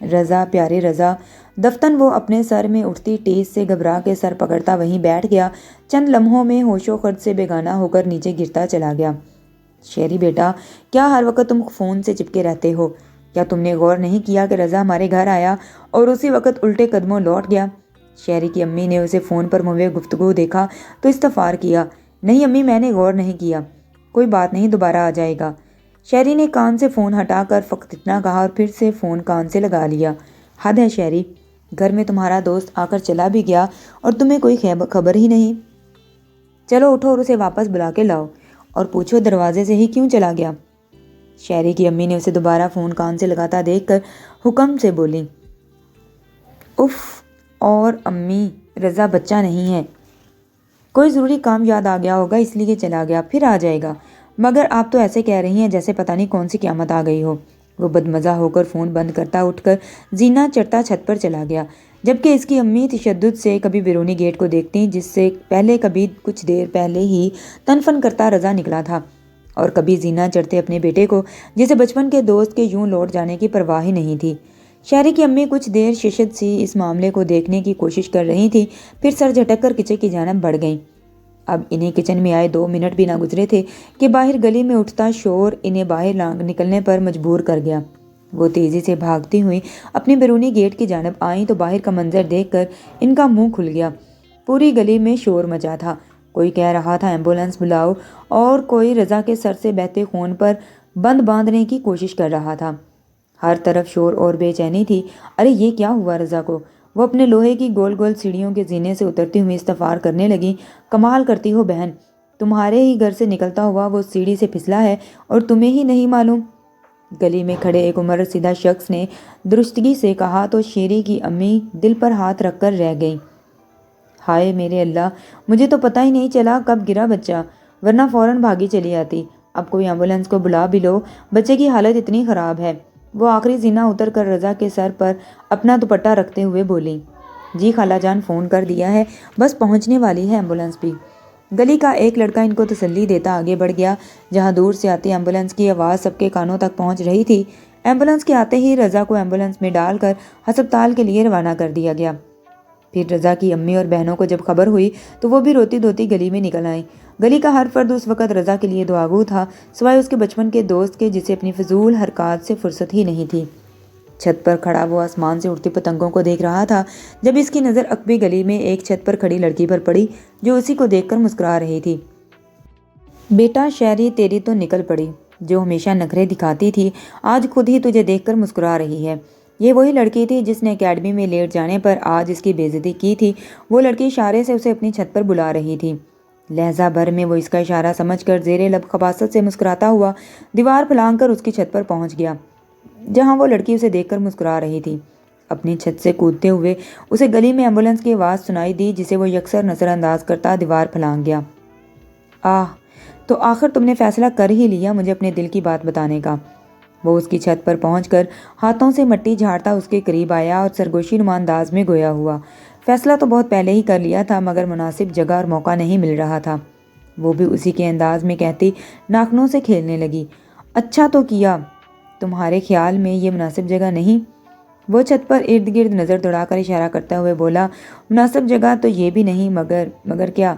رضا پیارے رضا، دفتن وہ اپنے سر میں اٹھتی ٹیس سے گھبرا کے سر پکڑتا وہیں بیٹھ گیا۔ چند لمحوں میں ہوش و خرد سے بیگانہ ہو کر نیچے گرتا چلا گیا۔ شہری بیٹا، کیا ہر وقت تم فون سے چپکے رہتے ہو؟ کیا تم نے غور نہیں کیا کہ رضا ہمارے گھر آیا اور اسی وقت الٹے قدموں لوٹ گیا؟ شہری کی امی نے اسے فون پر موے گفتگو دیکھا تو استغفار کیا۔ نہیں امی، میں نے غور نہیں کیا۔ کوئی بات نہیں، دوبارہ آ جائے گا۔ شہری نے کان سے فون ہٹا کر فقط اتنا کہا اور پھر سے فون کان سے لگا لیا۔ حد ہے شہری، گھر میں تمہارا دوست آ کر چلا بھی گیا اور تمہیں کوئی خبر ہی نہیں۔ چلو اٹھو اور اسے واپس بلا کے لاؤ اور پوچھو دروازے سے ہی کیوں چلا گیا۔ شہری کی امی نے اسے دوبارہ فون کان سے لگاتا دیکھ کر حکم سے بولی، اف اور امی، رضا بچہ نہیں ہے، کوئی ضروری کام یاد آ گیا ہوگا اس لیے چلا گیا، پھر آ جائے گا، مگر آپ تو ایسے کہہ رہی ہیں جیسے پتہ نہیں کون سی قیامت آ گئی ہو۔ وہ بدمزہ ہو کر فون بند کرتا اٹھ کر زینہ چڑھتا چھت پر چلا گیا، جبکہ اس کی امی تشدد سے کبھی بیرونی گیٹ کو دیکھتی جس سے پہلے کبھی کچھ دیر پہلے ہی تنفن کرتا رضا نکلا تھا، اور کبھی زینہ چڑھتے اپنے بیٹے کو جسے بچپن کے دوست کے یوں لوٹ جانے کی پرواہ ہی نہیں تھی۔ شہری کی امی کچھ دیر ششد سی اس معاملے کو دیکھنے کی کوشش کر رہی تھی، پھر سر جھٹک کر کچن کی جانب بڑھ گئیں۔ اب انہیں کچن میں آئے 2 منٹ بھی نہ گزرے تھے کہ باہر گلی میں اٹھتا شور انہیں باہر نکلنے پر مجبور کر گیا۔ وہ تیزی سے بھاگتی ہوئی اپنی بیرونی گیٹ کی جانب آئیں تو باہر کا منظر دیکھ کر ان کا منہ کھل گیا۔ پوری گلی میں شور مچا تھا، کوئی کہہ رہا تھا ایمبولینس بلاؤ اور کوئی رضا کے سر سے بہتے خون پر بند باندھنے کی کوشش کر رہا تھا۔ ہر طرف شور اور بے چینی تھی۔ ارے یہ کیا ہوا رضا کو؟ وہ اپنے لوہے کی گول گول سیڑھیوں کے زینے سے اترتی ہوئی استغفار کرنے لگی۔ کمال کرتی ہو بہن، تمہارے ہی گھر سے نکلتا ہوا وہ سیڑھی سے پھسلا ہے اور تمہیں ہی نہیں معلوم؟ گلی میں کھڑے ایک عمر رسیدہ شخص نے درستگی سے کہا تو شیری کی امی دل پر ہاتھ رکھ کر رہ گئیں۔ ہائے میرے اللہ، مجھے تو پتہ ہی نہیں چلا کب گرا بچہ، ورنہ فوراً بھاگی چلی آتی۔ اب کوئی ایمبولینس کو بلا بھی لو، بچے کی حالت اتنی خراب ہے۔ وہ آخری زینہ اتر کر رضا کے سر پر اپنا دوپٹہ رکھتے ہوئے بولی، جی خالہ جان فون کر دیا ہے، بس پہنچنے والی ہے ایمبولینس بھی۔ گلی کا ایک لڑکا ان کو تسلی دیتا آگے بڑھ گیا، جہاں دور سے آتی ایمبولینس کی آواز سب کے کانوں تک پہنچ رہی تھی۔ ایمبولینس کے آتے ہی رضا کو ایمبولینس میں ڈال کر ہسپتال کے لیے روانہ کر دیا گیا۔ پھر رضا کی امی اور بہنوں کو جب خبر ہوئی تو وہ بھی روتی دھوتی گلی میں نکل آئیں۔ گلی کا ہر فرد اس وقت رضا کے لیے دعاگو تھا، سوائے اس کے بچپن کے دوست کے جسے اپنی فضول حرکات سے فرصت ہی نہیں تھی۔ چھت پر کھڑا وہ آسمان سے اڑتی پتنگوں کو دیکھ رہا تھا جب اس کی نظر عقبی گلی میں ایک چھت پر کھڑی لڑکی پر پڑی جو اسی کو دیکھ کر مسکرا رہی تھی۔ بیٹا شہری، تیری تو نکل پڑی، جو ہمیشہ نخرے دکھاتی تھی آج خود ہی تجھے دیکھ کر مسکرا رہی ہے۔ یہ وہی لڑکی تھی جس نے اکیڈمی میں لیٹ جانے پر آج اس کی بے عزتی کی تھی۔ وہ لڑکی اشارے سے اسے اپنی چھت پر بلا رہی تھی۔ لہجہ بھر میں وہ اس کا اشارہ سمجھ کر زیر لب خباثت سے مسکراتا ہوا دیوار پھلانگ کر اس کی چھت پر پہنچ گیا، جہاں وہ لڑکی اسے دیکھ کر مسکرا رہی تھی۔ اپنی چھت سے کودتے ہوئے اسے گلی میں ایمبولینس کی آواز سنائی دی جسے وہ یکسر نظر انداز کرتا دیوار پھلانگ گیا۔ تو آخر تم نے فیصلہ کر ہی لیا مجھے اپنے دل کی بات بتانے کا۔ وہ اس کی چھت پر پہنچ کر ہاتھوں سے مٹی جھاڑتا اس کے قریب آیا اور سرگوشی نما انداز میں گویا ہوا، فیصلہ تو بہت پہلے ہی کر لیا تھا مگر مناسب جگہ اور موقع نہیں مل رہا تھا۔ وہ بھی اسی کے انداز میں کہتی ناخنوں سے کھیلنے لگی، اچھا تو کیا، تمہارے خیال میں یہ مناسب جگہ نہیں؟ وہ چھت پر ارد گرد نظر دوڑا کر اشارہ کرتے ہوئے بولا، مناسب جگہ تو یہ بھی نہیں، مگر کیا؟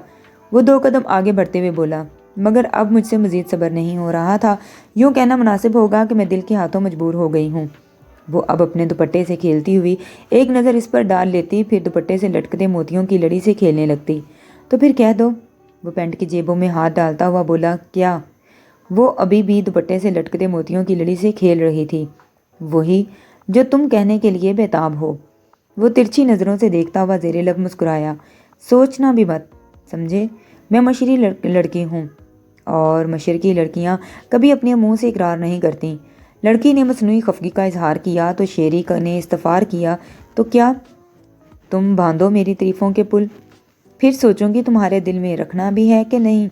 وہ 2 قدم آگے بڑھتے ہوئے بولا، مگر اب مجھ سے مزید صبر نہیں ہو رہا تھا، یوں کہنا مناسب ہوگا کہ میں دل کے ہاتھوں مجبور ہو گئی ہوں۔ وہ اب اپنے دوپٹے سے کھیلتی ہوئی ایک نظر اس پر ڈال لیتی، پھر دوپٹے سے لٹکتے موتیوں کی لڑی سے کھیلنے لگتی۔ تو پھر کہہ دو، وہ پینٹ کی جیبوں میں ہاتھ ڈالتا ہوا بولا۔ کیا؟ وہ ابھی بھی دوپٹے سے لٹکتے موتیوں کی لڑی سے کھیل رہی تھی۔ وہی جو تم کہنے کے لیے بےتاب ہو۔ وہ ترچھی نظروں سے دیکھتا ہوا زیر لب مسکرایا، سوچنا بھی مت، سمجھے؟ میں مشری لڑکی ہوں اور مشرقی لڑکیاں کبھی اپنے منہ سے اقرار نہیں کرتیں۔ لڑکی نے مصنوعی خفگی کا اظہار کیا تو شیری نے استغفار کیا، تو کیا تم باندھو میری تعریفوں کے پل، پھر سوچوں گی تمہارے دل میں رکھنا بھی ہے کہ نہیں۔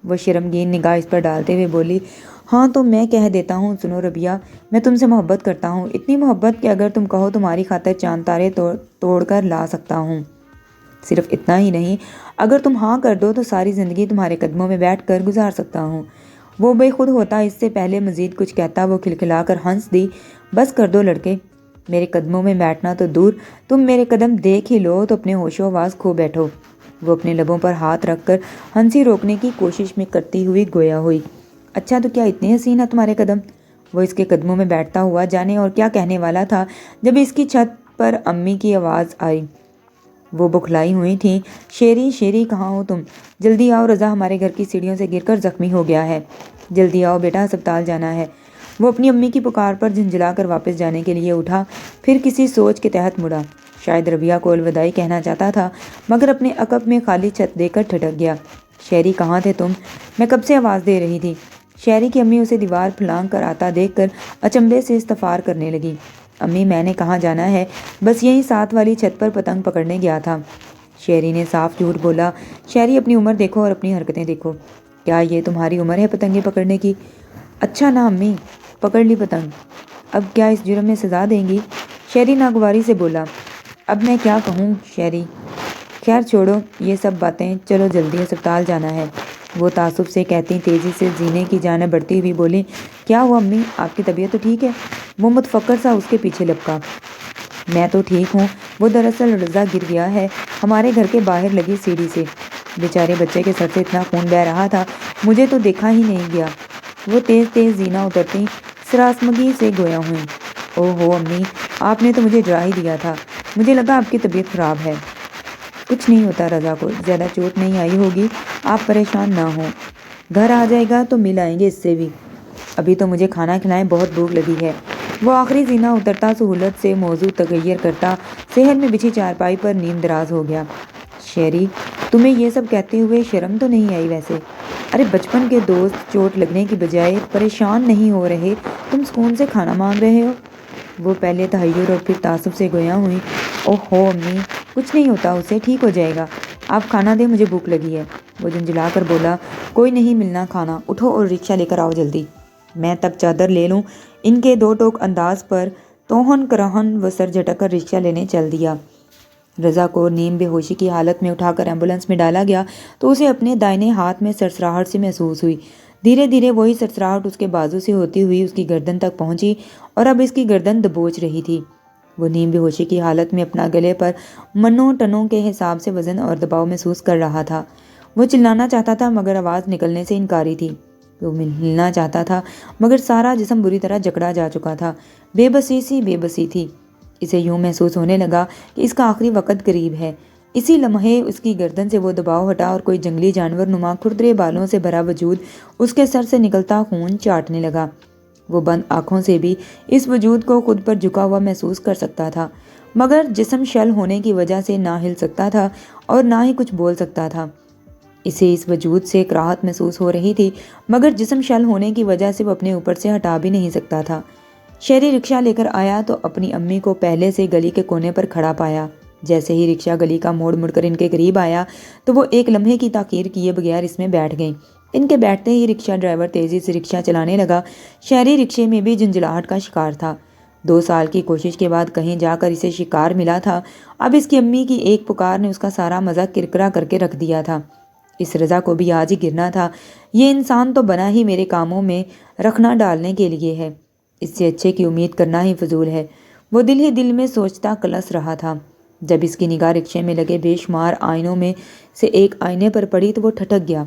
وہ شرمگین نگاہ اس پر ڈالتے ہوئے بولی، ہاں تو میں کہہ دیتا ہوں، سنو ربیہ، میں تم سے محبت کرتا ہوں، اتنی محبت کہ اگر تم کہو تمہاری خاطر چاند تارے توڑ کر لا سکتا ہوں۔ صرف اتنا ہی نہیں، اگر تم ہاں کر دو تو ساری زندگی تمہارے قدموں میں بیٹھ کر گزار سکتا ہوں۔ وہ بے خود ہوتا اس سے پہلے مزید کچھ کہتا وہ کھلکھلا کر ہنس دی، بس کر دو لڑکے، میرے قدموں میں بیٹھنا تو دور، تم میرے قدم دیکھ ہی لو تو اپنے ہوش و آواز کھو بیٹھو۔ وہ اپنے لبوں پر ہاتھ رکھ کر ہنسی روکنے کی کوشش میں کرتی ہوئی گویا ہوئی۔ اچھا تو کیا اتنے حسین ہے تمہارے قدم؟ وہ اس کے قدموں میں بیٹھتا ہوا جانے اور کیا کہنے والا تھا جب اس کی چھت پر امی کی آواز آئی۔ وہ بکھلائی ہوئی تھیں۔ شیری شیری کہاں ہو تم؟ جلدی آؤ، رضا ہمارے گھر کی سیڑھیوں سے گر کر زخمی ہو گیا ہے، جلدی آؤ بیٹا، ہسپتال جانا ہے۔ وہ اپنی امی کی پکار پر جھنجھلا کر واپس جانے کے لیے اٹھا، پھر کسی سوچ کے تحت مڑا۔ شاید ربیہ کو الوداعی کہنا چاہتا تھا مگر اپنے عقب میں خالی چھت دے کر ٹھٹک گیا۔ شیری کہاں تھے تم؟ میں کب سے آواز دے رہی تھی۔ شیری کی امی اسے دیوار پھلانگ کر آتا دیکھ کر اچنبھے سے استفسار کرنے لگی۔ امی میں نے کہاں جانا ہے، بس یہیں ساتھ والی چھت پر پتنگ پکڑنے گیا تھا۔ شیری نے صاف جھوٹ بولا۔ شیری اپنی عمر دیکھو اور اپنی حرکتیں دیکھو، کیا یہ تمہاری عمر ہے پتنگیں پکڑنے کی؟ اچھا نا امی، پکڑ لی پتنگ، اب کیا اس جرم میں سزا دیں گی؟ شیری ناگواری سے بولا۔ اب میں کیا کہوں شیری، خیر چھوڑو یہ سب باتیں، چلو جلدی ہسپتال جانا ہے۔ وہ تعصب سے کہتی تیزی سے زینے کی جانب بڑھتی ہوئی بولی۔ کیا ہوا امی، آپ کی طبیعت تو ٹھیک ہے؟ وہ متفکر سا اس کے پیچھے لپکا۔ میں تو ٹھیک ہوں، وہ دراصل رضا گر گیا ہے ہمارے گھر کے باہر لگی سیڑھی سے، بیچارے بچے کے سر سے اتنا خون بہہ رہا تھا مجھے تو دیکھا ہی نہیں گیا۔ وہ تیز تیز زینہ اترتی سراسمگی سے گویا ہوئیں۔ او ہو امی، آپ نے تو مجھے ڈرا ہی دیا تھا، مجھے لگا آپ کی طبیعت خراب ہے۔ کچھ نہیں ہوتا، رضا کو زیادہ چوٹ نہیں آئی ہوگی، آپ پریشان نہ ہوں، گھر آ جائے گا تو مل آئیں گے اس سے بھی، ابھی تو مجھے کھانا کھلائیں، بہت بھوک لگی ہے۔ وہ آخری زینہ اترتا سہولت سے موضوع تغیر کرتا صحن میں بچھی چارپائی پر نیم دراز ہو گیا۔ شیری تمہیں یہ سب کہتے ہوئے شرم تو نہیں آئی ویسے؟ ارے بچپن کے دوست چوٹ لگنے کی بجائے پریشان نہیں ہو رہے، تم سکون سے کھانا مانگ رہے ہو۔ وہ پہلے تحیر اور پھر تعصب سے گویا ہوئی۔ اوہ ہو امی، کچھ نہیں ہوتا، اسے ٹھیک ہو جائے گا، آپ کھانا دیں، مجھے بھوک لگی ہے۔ وہ جھنجھلا کر بولا۔ کوئی نہیں ملنا کھانا، اٹھو اور رکشہ لے کر آؤ جلدی۔ میں تب چادر لے لوں؟ ان کے دو ٹوک انداز پر توہن کرہن وہ سر جھٹک کر رکشہ لینے چل دیا۔ رضا کو نیم بے ہوشی کی حالت میں اٹھا کر ایمبولینس میں ڈالا گیا تو اسے اپنے دائیں ہاتھ میں سرسراہٹ سی محسوس ہوئی۔ دھیرے دھیرے وہی سرسراہٹ اس کے بازو سے ہوتی ہوئی اس کی گردن تک پہنچی اور اب اس کی گردن دبوچ رہی تھی۔ وہ نیم بے ہوشی کی حالت میں اپنا گلے پر منوں ٹنوں کے حساب سے وزن اور دباؤ محسوس کر رہا تھا۔ وہ چلانا چاہتا تھا مگر آواز نکلنے سے انکاری تھی۔ وہ ہلنا چاہتا تھا مگر سارا جسم بری طرح جکڑا جا چکا تھا۔ بے بسی تھی۔ اسے یوں محسوس ہونے لگا کہ اس کا آخری وقت قریب ہے۔ اسی لمحے اس کی گردن سے وہ دباؤ ہٹا اور کوئی جنگلی جانور نما کھردرے بالوں سے بھرا وجود اس کے سر سے نکلتا خون چاٹنے لگا۔ وہ بند آنکھوں سے بھی اس وجود کو خود پر جھکا ہوا محسوس کر سکتا تھا مگر جسم شل ہونے کی وجہ سے نہ ہل سکتا تھا اور نہ ہی کچھ بول سکتا تھا۔ اسے اس وجود سے کراہت محسوس ہو رہی تھی مگر جسم شل ہونے کی وجہ سے وہ اپنے اوپر سے ہٹا بھی نہیں سکتا تھا۔ شیری رکشہ لے کر آیا تو اپنی امی کو پہلے سے گلی کے کونے پر کھڑا پایا۔ جیسے ہی رکشہ گلی کا موڑ مڑ کر ان کے قریب آیا تو وہ ایک لمحے کی تاخیر کیے بغیر اس میں بیٹھ گئیں۔ ان کے بیٹھتے ہی رکشہ ڈرائیور تیزی سے رکشہ چلانے لگا۔ شیری رکشے میں بھی جھنجھلاہٹ کا شکار تھا۔ 2 سال کی کوشش کے بعد کہیں جا کر اسے شکار ملا تھا۔ اب اس کی امی کی ایک پکار نے اس کا سارا مزہ کرکرا کر کے رکھ دیا تھا۔ اس رضا کو بھی آج ہی گرنا تھا۔ یہ انسان تو بنا ہی میرے کاموں میں رکھنا ڈالنے کے لیے ہے، اس سے اچھے کی امید کرنا ہی فضول ہے، وہ دل ہی دل میں سوچتا کلس رہا تھا۔ جب اس کی نگاہ رکشے میں لگے بے شمار آئینوں میں سے ایک آئینے پر پڑی تو وہ ٹھٹک گیا۔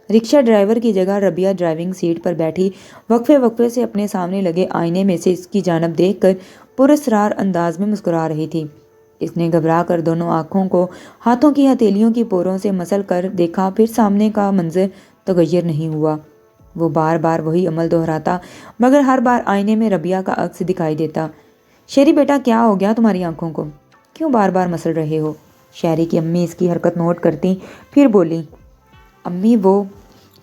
رکشہ ڈرائیور کی جگہ ربیہ ڈرائیونگ سیٹ پر بیٹھی وقفے سے اپنے سامنے لگے آئینے میں سے اس کی جانب دیکھ کر پراسرار انداز میں مسکرا رہی تھی۔ اس نے گھبرا کر دونوں آنکھوں کو ہاتھوں کی ہتھیلیوں کی پوروں سے مسل کر دیکھا، پھر سامنے کا منظر تغیر نہیں ہوا۔ وہ بار بار وہی عمل دہراتا مگر ہر بار آئینے میں ربیہ کا عکس دکھائی دیتا۔ شیری بیٹا کیا ہو گیا تمہاری آنکھوں کو، کیوں بار بار مسل رہے ہو؟ شیری کی امی اس کی حرکت نوٹ کرتی پھر بولی۔ امی وہ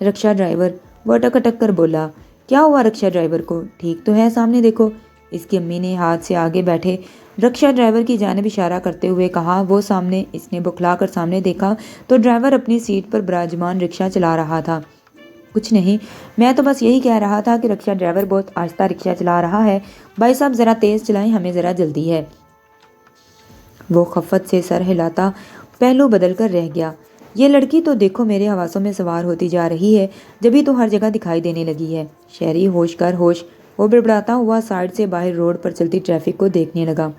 رکشہ ڈرائیور، وہ اٹک اٹک کر بولا۔ کیا ہوا رکشہ ڈرائیور کو، ٹھیک تو ہے، سامنے دیکھو۔ اس کی امی نے ہاتھ سے آگے بیٹھے رکشہ ڈرائیور کی جانب اشارہ کرتے ہوئے کہا۔ وہ سامنے۔ اس نے بکھلا کر سامنے دیکھا تو ڈرائیور اپنی سیٹ پر براجمان رکشہ چلا رہا تھا۔ کچھ نہیں، میں تو بس یہی کہہ رہا تھا کہ رکشہ ڈرائیور بہت آہستہ رکشہ چلا رہا ہے، بھائی صاحب ذرا تیز چلائیں، ہمیں ذرا جلدی ہے۔ وہ خفت سے سر ہلاتا پہلو بدل کر رہ گیا۔ یہ لڑکی تو دیکھو میرے حواسوں میں سوار ہوتی جا رہی ہے، جبھی تو ہر جگہ دکھائی دینے لگی ہے۔ شیری ہوش کر، ہوش وہ بڑبڑاتا ہوا سائڈ سے باہر روڈ پر چلتی ٹریفک کو دیکھنے لگا۔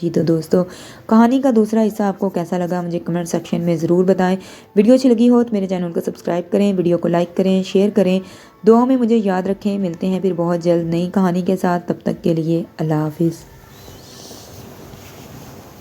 جی تو دوستو، کہانی کا دوسرا حصہ آپ کو کیسا لگا مجھے کمنٹ سیکشن میں ضرور بتائیں۔ ویڈیو اچھی لگی ہو تو میرے چینل کو سبسکرائب کریں، ویڈیو کو لائک کریں، شیئر کریں، دعاؤں میں مجھے یاد رکھیں۔ ملتے ہیں پھر بہت جلد نئی کہانی کے ساتھ، تب تک کے لیے اللہ حافظ۔